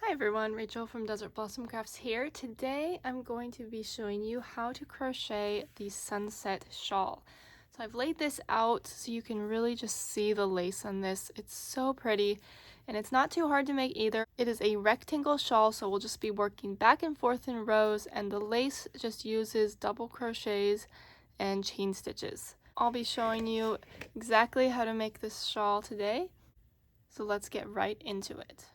Hi everyone, Rachel from Desert Blossom Crafts here. Today I'm going to be showing you how to crochet the sunset shawl. So I've laid this out so you can really just see the lace on this. It's so pretty and it's not too hard to make either. It is a rectangle shawl, so we'll just be working back and forth in rows, and the lace just uses double crochets and chain stitches. I'll be showing you exactly how to make this shawl today, so let's get right into it.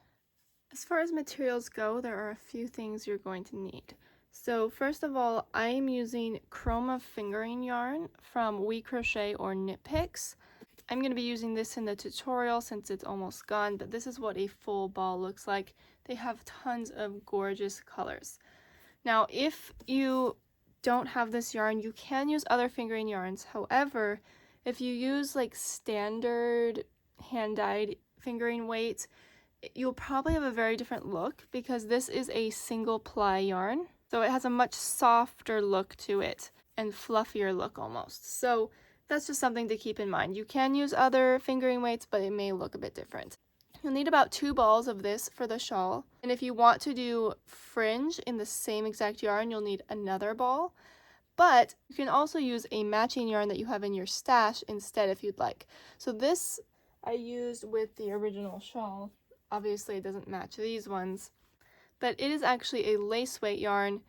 As far as materials go, there are a few things you're going to need. So first of all, I am using chroma fingering yarn from We Crochet or Knit Picks. I'm going to be using this in the tutorial since it's almost gone, but this is what a full ball looks like. They have tons of gorgeous colors. Now, if you don't have this yarn, you can use other fingering yarns. However, if you use like standard hand-dyed fingering weights, you'll probably have a very different look because this is a single ply yarn. So it has a much softer look to it and fluffier look almost. So that's just something to keep in mind. You can use other fingering weights, but it may look a bit different. You'll need about 2 balls of this for the shawl. And if you want to do fringe in the same exact yarn, you'll need another ball. But you can also use a matching yarn that you have in your stash instead if you'd like. So this I used with the original shawl. Obviously, it doesn't match these ones, but it is actually a lace weight yarn,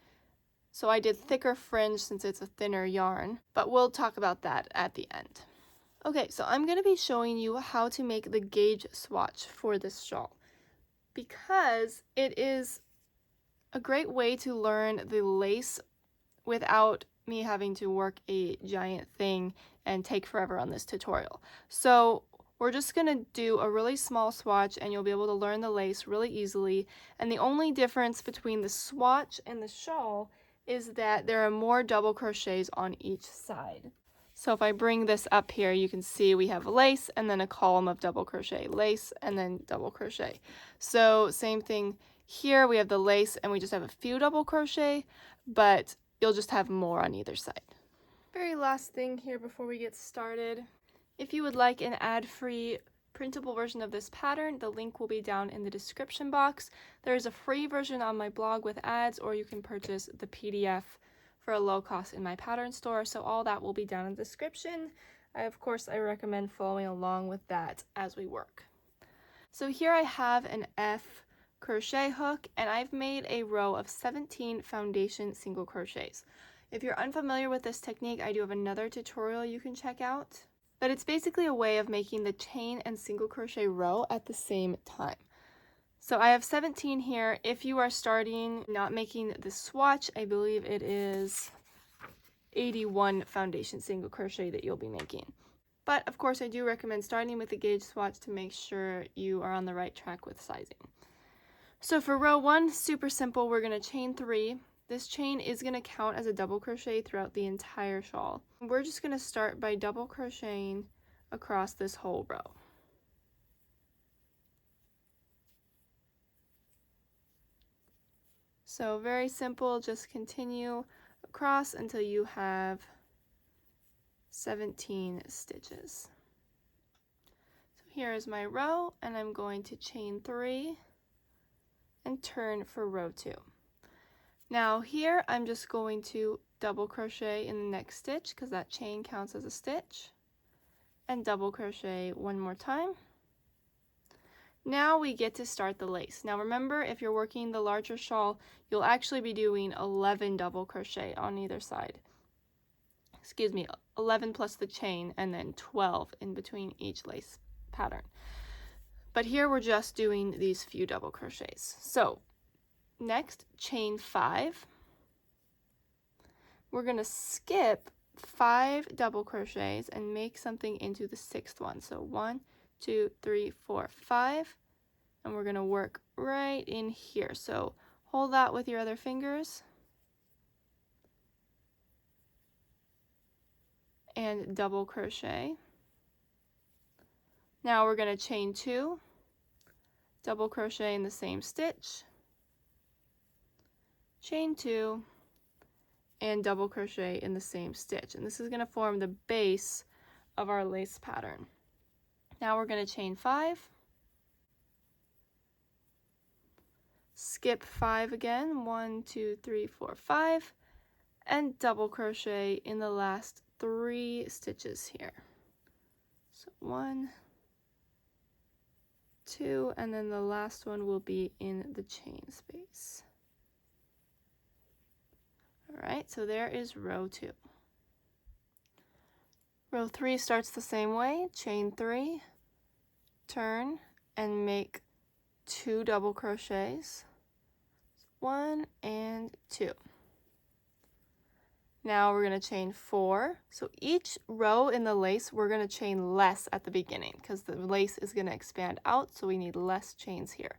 so I did thicker fringe since it's a thinner yarn, but we'll talk about that at the end. Okay, so I'm going to be showing you how to make the gauge swatch for this shawl because it is a great way to learn the lace without me having to work a giant thing and take forever on this tutorial. So we're just going to do a really small swatch and you'll be able to learn the lace really easily. And the only difference between the swatch and the shawl is that there are more double crochets on each side. So if I bring this up here, you can see we have lace and then a column of double crochet, lace and then double crochet. So same thing here, we have the lace and we just have a few double crochet, but you'll just have more on either side. Very last thing here before we get started. If you would like an ad-free printable version of this pattern, the link will be down in the description box. There is a free version on my blog with ads, or you can purchase the PDF for a low cost in my pattern store, so all that will be down in the description. Of course, I recommend following along with that as we work. So here I have an F crochet hook, and I've made a row of 17 foundation single crochets. If you're unfamiliar with this technique, I do have another tutorial you can check out. But it's basically a way of making the chain and single crochet row at the same time. So I have 17 here. If you are starting not making the swatch, I believe it is 81 foundation single crochet that you'll be making. But of course I do recommend starting with the gauge swatch to make sure you are on the right track with sizing. So for row 1, super simple, we're going to chain 3. This chain is going to count as a double crochet throughout the entire shawl. We're just going to start by double crocheting across this whole row. So very simple, just continue across until you have 17 stitches. So here is my row, and I'm going to chain 3 and turn for row 2. Now here I'm just going to double crochet in the next stitch because that chain counts as a stitch, and double crochet one more time. Now we get to start the lace. Now remember, if you're working the larger shawl, you'll actually be doing 11 double crochet on either side. Excuse me, 11 plus the chain and then 12 in between each lace pattern. But here we're just doing these few double crochets. So next, chain 5. We're going to skip 5 double crochets and make something into the 6th one. So 1, 2, 3, 4, 5. And we're going to work right in here. So hold that with your other fingers. And double crochet. Now we're going to chain 2, double crochet in the same stitch, chain 2, and double crochet in the same stitch. And this is going to form the base of our lace pattern. Now we're going to chain 5, skip 5 again, 1, 2, 3, 4, 5, and double crochet in the last 3 stitches here. So 1, 2, and then the last one will be in the chain space. All right, so there is row 2. Row 3 starts the same way, chain 3, turn, and make 2 double crochets, 1 and 2. Now we're going to chain 4. So each row in the lace, we're going to chain less at the beginning because the lace is going to expand out, so we need less chains here.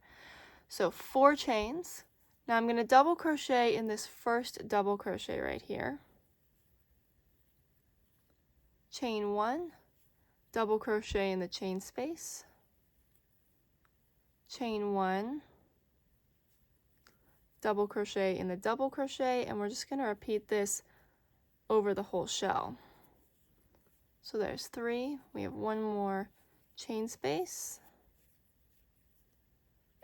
So 4 chains. Now I'm going to double crochet in this first double crochet right here. Chain 1, double crochet in the chain space. Chain 1, double crochet in the double crochet, and we're just going to repeat this over the whole shell. So there's 3, we have 1 more chain space,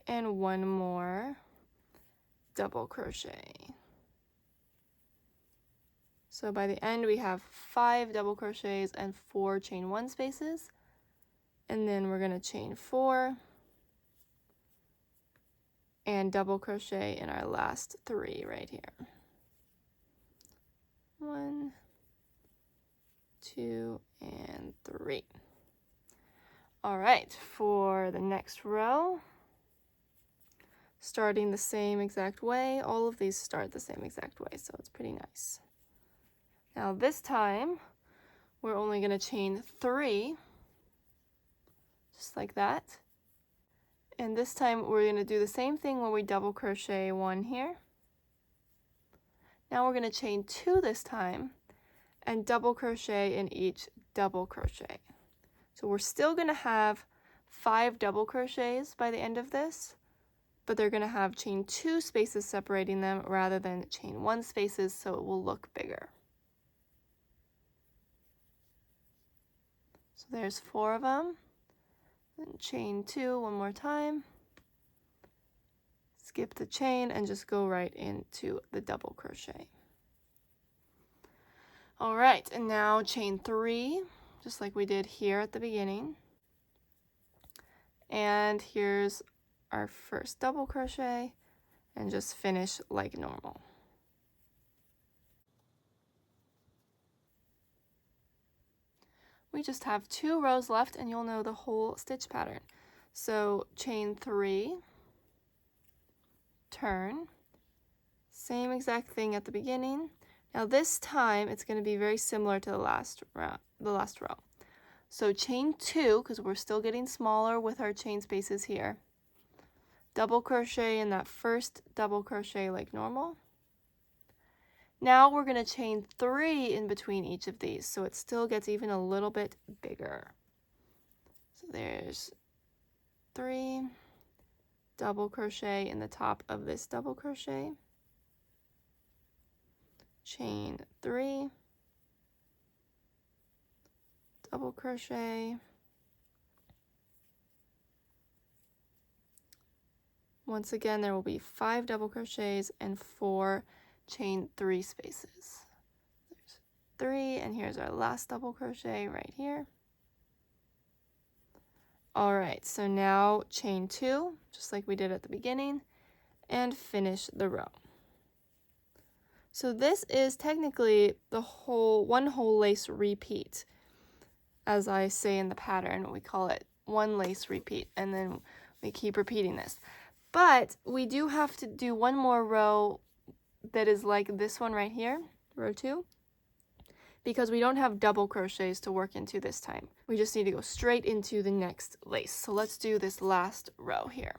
and 1 more double crochet. So by the end we have 5 double crochets and 4 chain 1 spaces, and then we're going to chain 4 and double crochet in our last 3 right here. 1, 2, and 3. All right, for the next row, starting the same exact way. All of these start the same exact way, so it's pretty nice. Now this time, we're only going to chain 3, just like that. And this time, we're going to do the same thing where we double crochet 1 here. Now we're going to chain 2 this time and double crochet in each double crochet. So we're still going to have 5 double crochets by the end of this, but they're going to have chain 2 spaces separating them rather than chain 1 spaces, so it will look bigger. So there's 4 of them. Then chain 2 one more time. Skip the chain and just go right into the double crochet. All right, and now chain 3, just like we did here at the beginning. And here's our first double crochet, and just finish like normal. We just have 2 rows left and you'll know the whole stitch pattern. So chain 3, turn, same exact thing at the beginning. Now this time it's going to be very similar to the last row. So chain 2, because we're still getting smaller with our chain spaces here. Double crochet in that first double crochet like normal. Now we're going to chain 3 in between each of these, so it still gets even a little bit bigger. So there's 3, double crochet in the top of this double crochet, chain 3, double crochet, once again there will be 5 double crochets and 4 chain 3 spaces. There's 3, and here's our last double crochet right here. All right, so now chain 2, just like we did at the beginning, and finish the row. So this is technically the one whole lace repeat. As I say in the pattern, we call it one lace repeat, and then we keep repeating this. But we do have to do one more row that is like this one right here, row 2, because we don't have double crochets to work into this time. We just need to go straight into the next lace. So let's do this last row here.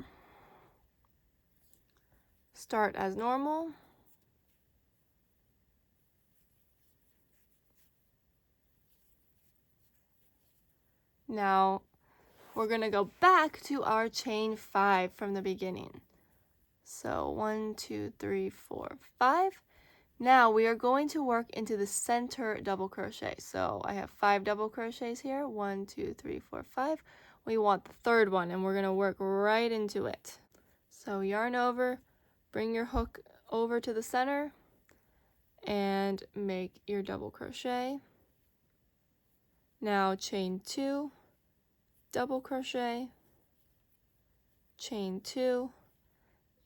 Start as normal. Now we're going to go back to our chain 5 from the beginning. So 1, 2, 3, 4, 5. Now we are going to work into the center double crochet. So I have 5 double crochets here. 1, 2, 3, 4, 5. We want the third one, and we're going to work right into it. So yarn over, bring your hook over to the center and make your double crochet. Now chain 2, double crochet, chain 2,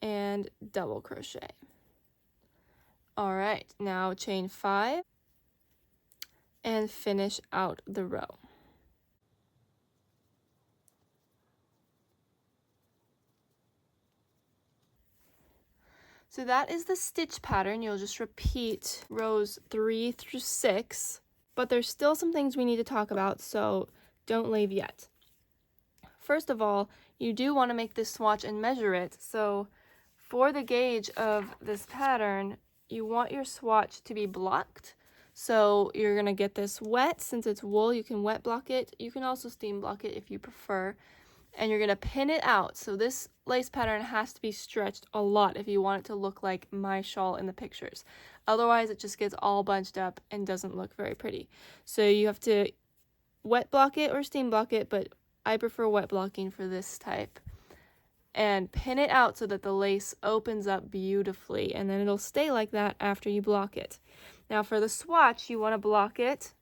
and double crochet. All right, now chain 5 and finish out the row. So that is the stitch pattern. You'll just repeat rows 3 through 6, but there's still some things we need to talk about, so don't leave yet. First of all, you do want to make this swatch and measure it. So for the gauge of this pattern, you want your swatch to be blocked. So you're going to get this wet. Since it's wool, you can wet block it. You can also steam block it if you prefer. And you're going to pin it out. So this lace pattern has to be stretched a lot if you want it to look like my shawl in the pictures. Otherwise, it just gets all bunched up and doesn't look very pretty. So you have to wet block it or steam block it, but I prefer wet blocking for this type. And pin it out so that the lace opens up beautifully, and then it'll stay like that after you block it. Now for the swatch, you want to block it,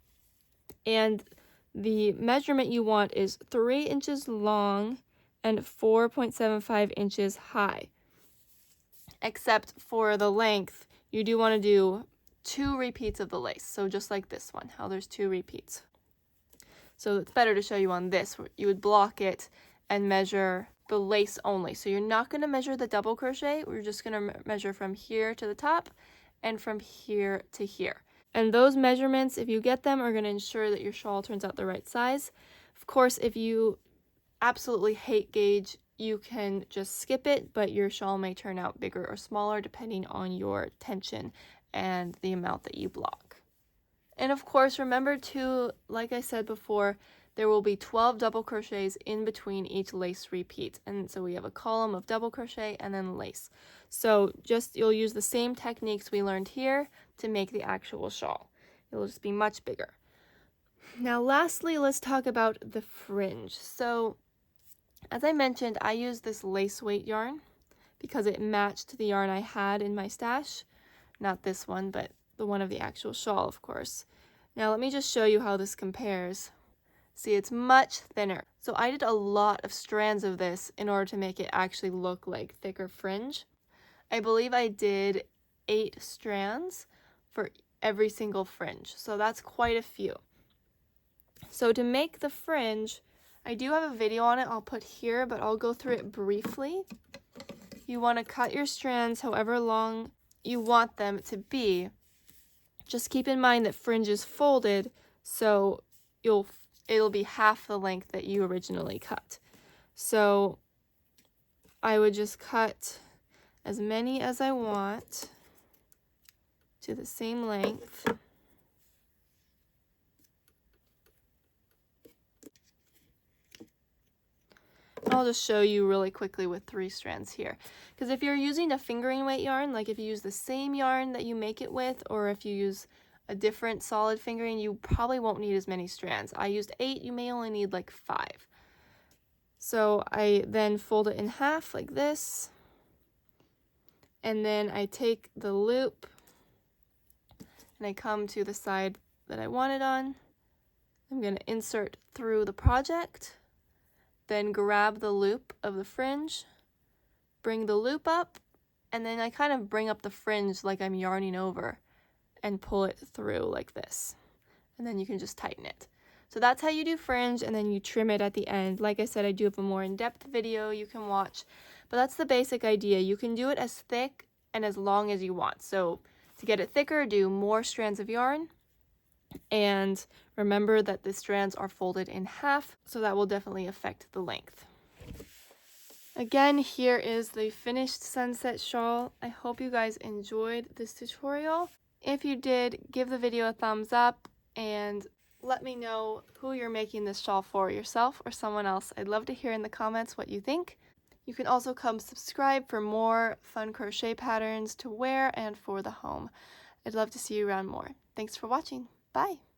and the measurement you want is 3 inches long and 4.75 inches high. Except for the length, you do want to do 2 repeats of the lace. So just like this one, how there's 2 repeats. So it's better to show you on this, where you would block it and measure the lace only. So you're not going to measure the double crochet. We're just going to measure from here to the top and from here to here. And those measurements, if you get them, are going to ensure that your shawl turns out the right size. Of course, if you absolutely hate gauge, you can just skip it, but your shawl may turn out bigger or smaller depending on your tension and the amount that you block. And of course, remember to, like I said before, there will be 12 double crochets in between each lace repeat. And so we have a column of double crochet and then lace. So you'll use the same techniques we learned here to make the actual shawl. It'll just be much bigger. Now lastly, let's talk about the fringe. So as I mentioned, I used this lace weight yarn because it matched the yarn I had in my stash. Not this one, but the one of the actual shawl, of course. Now let me just show you how this compares. See, it's much thinner. So I did a lot of strands of this in order to make it actually look like thicker fringe. I believe I did 8 strands for every single fringe. So that's quite a few. So to make the fringe, I do have a video on it I'll put here, but I'll go through it briefly. You want to cut your strands however long you want them to be. Just keep in mind that fringe is folded, so it'll be half the length that you originally cut. So I would just cut as many as I want to the same length. I'll just show you really quickly with 3 strands here. Because if you're using a fingering weight yarn, like if you use the same yarn that you make it with, or if you use a different solid fingering, you probably won't need as many strands. I used 8, you may only need like 5. So I then fold it in half like this. And then I take the loop and I come to the side that I want it on. I'm going to insert through the project, then grab the loop of the fringe, bring the loop up, and then I kind of bring up the fringe like I'm yarning over and pull it through like this. And then you can just tighten it. So that's how you do fringe, and then you trim it at the end. Like I said, I do have a more in-depth video you can watch, but that's the basic idea. You can do it as thick and as long as you want. So to get it thicker, do more strands of yarn, and remember that the strands are folded in half, so that will definitely affect the length. Again, here is the finished sunset shawl. I hope you guys enjoyed this tutorial. If you did, give the video a thumbs up and let me know who you're making this shawl for, yourself or someone else. I'd love to hear in the comments what you think. You can also come subscribe for more fun crochet patterns to wear and for the home. I'd love to see you around more. Thanks for watching. Bye!